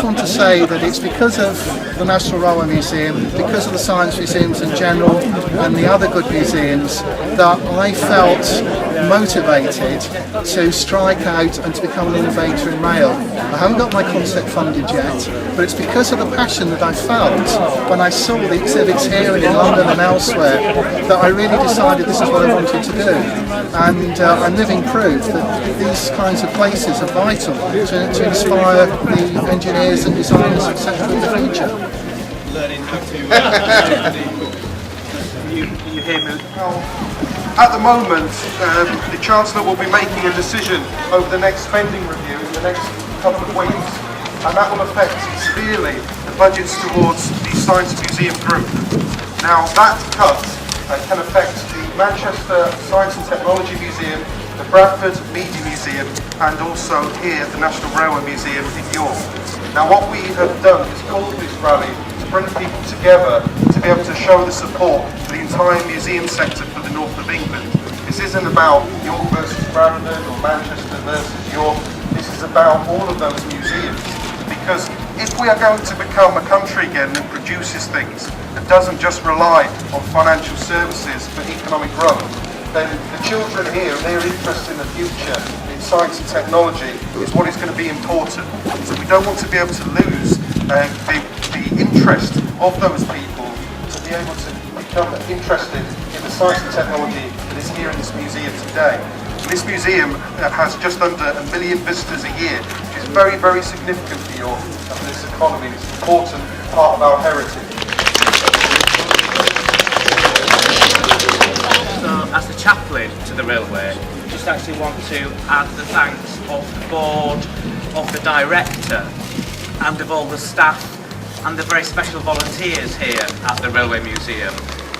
want to say that it's because of the National Railway Museum, because of the science museums in general and the other good museums, that I felt motivated to strike out and to become an innovator in rail. I haven't got my concept funded yet, but it's because of the passion that I felt when I saw the exhibits here and in London and elsewhere that I really decided this is what I wanted to do. And I'm living proof that these kinds of places are vital to inspire the engineers and designers, etc. of the future. Learning how to you hear me? At the moment, the Chancellor will be making a decision over the next spending review in the next couple of weeks, and that will affect severely the budgets towards the Science Museum Group. Now, that cut can affect the Manchester Science and Technology Museum, the Bradford Media Museum, and also here the National Railway Museum in York. Now, what we have done is called this rally to bring people together to be able to show the support for the entire museum sector for the north of England. This isn't about York versus Bradford or Manchester versus York. This is about all of those museums, because if we are going to become a country again that produces things, that doesn't just rely on financial services for economic growth, then the children here and their interest in the future in science and technology is what is going to be important. So we don't want to be able to lose the interest of those people to be able to become interested in the science and technology that is here in this museum today. This museum has just under 1 million visitors a year, which is very, very significant for York and for this economy. It's an important part of our heritage. So, as the chaplain to the railway, I just actually want to add the thanks of the board, of the director, and of all the staff and the very special volunteers here at the Railway Museum,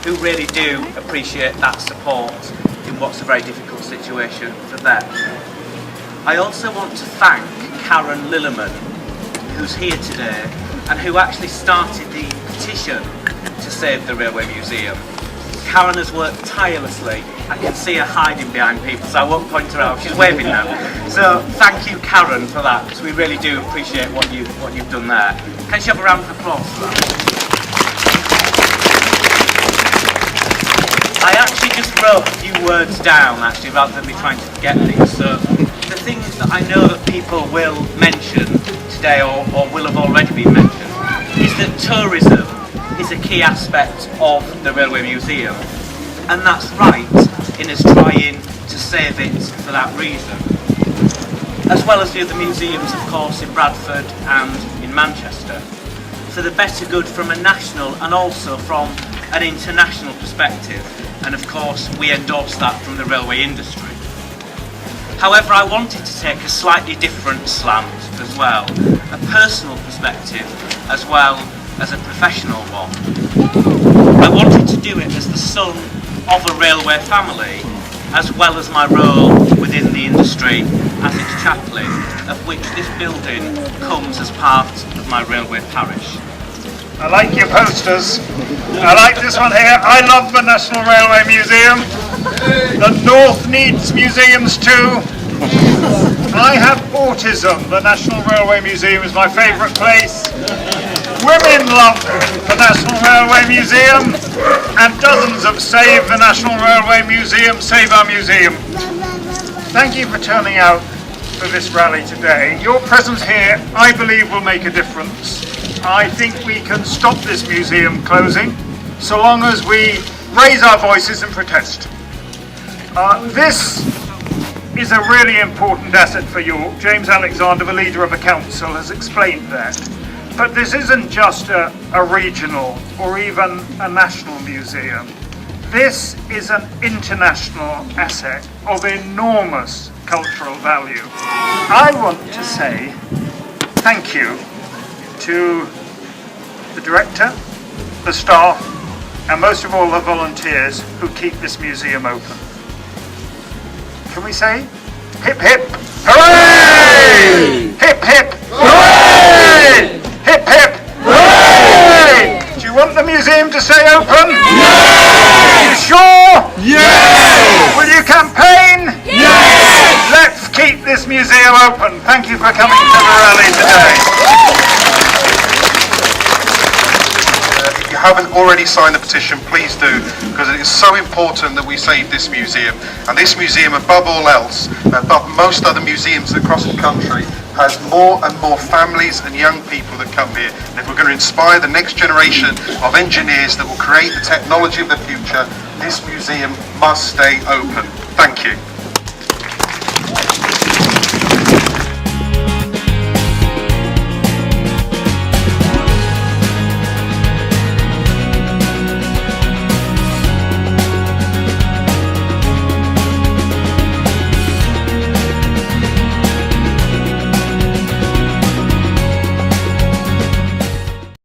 who really do appreciate that support in what's a very difficult situation for them. I also want to thank Karen Lillerman, who's here today and who actually started the petition to save the Railway Museum. Karen has worked tirelessly. I can see her hiding behind people, so I won't point her out. She's waving now. So thank you, Karen, for that, because we really do appreciate what you've done there. Can she have a round of applause for that? I actually just wrote a few words down, actually, rather than me trying to forget things. So the things that I know that people will mention today, or will have already been mentioned, is that tourism is a key aspect of the Railway Museum, and that's right in us trying to save it for that reason, as well as the other museums, of course, in Bradford and in Manchester, for the better good from a national and also from an international perspective, and of course we endorse that from the railway industry. However, I wanted to take a slightly different slant as well, a personal perspective as well as a professional one. I wanted to do it as the son of a railway family, as well as my role within the industry as its chaplain, of which this building comes as part of my railway parish. I like your posters. I like this one here. I love the National Railway Museum. The North needs museums too. I have autism. The National Railway Museum is my favourite place. Women love the National Railway Museum, and dozens of Save the National Railway Museum, Save our Museum. Thank you for turning out for this rally today. Your presence here, I believe, will make a difference. I think we can stop this museum closing so long as we raise our voices and protest. This is a really important asset for York. James Alexander, the leader of the council, has explained that. But this isn't just a regional or even a national museum. This is an international asset of enormous cultural value. I want to say thank you to the director, the staff, and most of all the volunteers who keep this museum open. Can we say hip hip hooray! Hip hip hooray! Hip hip hooray! Do you want the museum to stay open? Yes! You sure? Yes! Will you campaign? Yes! Let's keep this museum open. Thank you for coming to the rally today. you haven't already signed the petition, please do, because it is so important that we save this museum. And this museum, above all else, above most other museums across the country, has more and more families and young people that come here. And if we're going to inspire the next generation of engineers that will create the technology of the future, this museum must stay open. Thank you.